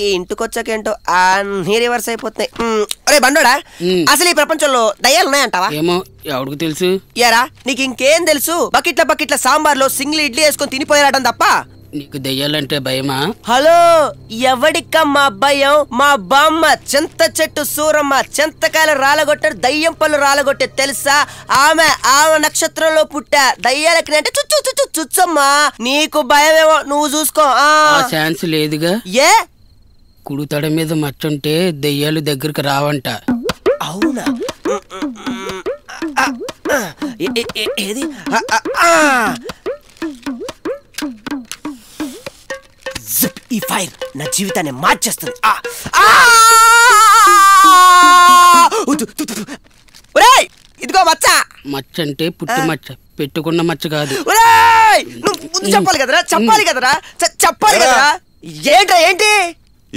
ఈ ఇంటికొచ్చాకేంటో అన్నీ రివర్స్ అయిపోతున్నాయి. అరే బండోడా, అసలు ఈ ప్రపంచంలో దయ్యాలు ఉన్నాయంటావా? ఏమో, ఎవరికి తెలుసు? యారా, నీకు ఇంకేం తెలుసు? బకెట్ల సాంబార్లో సింగిల్ ఇడ్లీ వేసుకొని తినిపోయారటం తప్ప. నీకు దయ్యాలంటే భయమా? హలో, ఎవడికమ్మా భయం? మా బామ్మ చింత చెట్టు సూరమ్మ చింతకాయలు రాలగొట్టారు, దయ్యం పళ్ళు రాలగొట్టే తెలుసా? ఆమె నక్షత్రంలో పుట్టా. దయ్యాలకి అంటే చుచ్చమ్మా. నీకు భయమేమో, నువ్వు చూసుకో. ఛాన్స్ లేదుగా. ఏ కుడుతడ మీద మచ్చుంటే దయ్యాలు దగ్గరకు రావంట. అవునా? ఏది? ఈ ఫైర్ నా జీవితాన్ని మార్చేస్తుంది. ఇదిగో మచ్చ. మచ్చ అంటే పుట్టి మచ్చ, పెట్టుకున్న మచ్చ కాదు. చెప్పాలి కదరా, చెప్పాలి కదరా. ఏంటి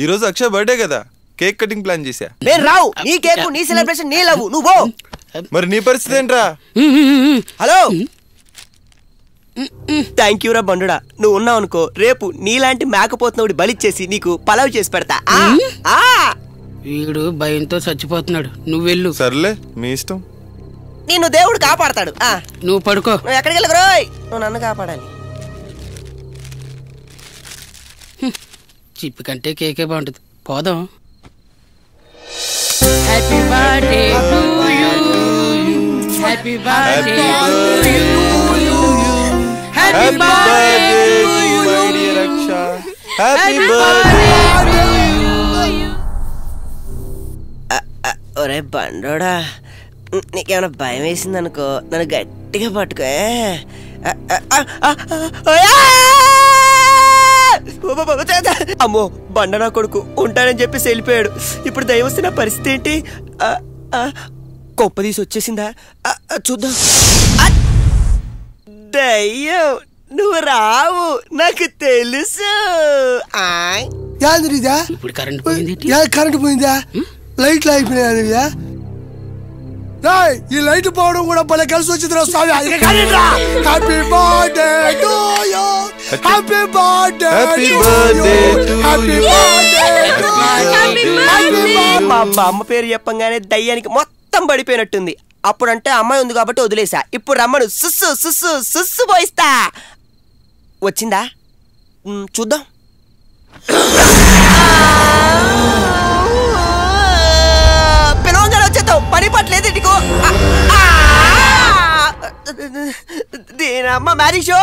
ఈ రోజు అక్షయ్ బర్త్డే కదా, కేక్ కటింగ్ ప్లాన్ చేశా. నేను రావు. నీ కేక్, నీ సెలబ్రేషన్, నీ లవ్, నువ్వు. మరి నీ పరిస్థితి ఏంట్రా? హలో, థ్యాంక్ యూ రా బండుడా. నువ్వు ఉన్నావు అనుకో, రేపు నీలాంటి మేకపోతున్నోడి బలిచ్చేసి నీకు పలావ్ చేసి పెడతా. వీడు భయంతో చచ్చిపోతున్నాడు, నువ్వు వెళ్ళు. సర్లే, మీ ఇష్టం. నిన్ను దేవుడు కాపాడతాడు. నువ్వు పడుకో. నువ్వు ఎక్కడికి వెళ్ళగరోయ్, నువ్వు నన్ను కాపాడాలి. చిప్పి కంటే కేకే బాగుంటుంది, పోదాం. Happy birthday to you, happy birthday to you, happy birthday to you my dear Akshay, happy birthday to you. ఒరే బండోడా, నీకేమైనా భయం వేసింది అనుకో, నన్ను గట్టిగా పట్టుకో. అమ్మో, బండనా కొడుకు ఉంటానని చెప్పేసి వెళ్ళిపోయాడు. ఇప్పుడు దయ్యం వస్తే నా పరిస్థితి ఏంటి? కొప్పదీసి వచ్చేసిందా? చూద్దాం. దయ్యం నువ్వు రావు, నాకు తెలుసు. ఇప్పుడు కరెంట్ పోయింది. కరెంట్ పోయిందా? లైట్లు అయిపోయినాయా? ఈ లైట్ పోవడం కూడా భలే కలిసి వచ్చింది. Happy birthday to you, happy birthday to you. మా అమ్మ పేరు చెప్పంగానే దయ్యానికి మొత్తం పడిపోయినట్టుంది. అప్పుడంటే అమ్మాయి ఉంది కాబట్టి వదిలేసా. ఇప్పుడు రమ్మను, సుస్సు సుస్సు సుస్సు పోయిస్తా. వచ్చిందా? చూద్దాం. పిలవంగానే వచ్చేస్తావు, పని పట్టలేదు ఇంటికో. దీనమ్మ మ్యారీ షో.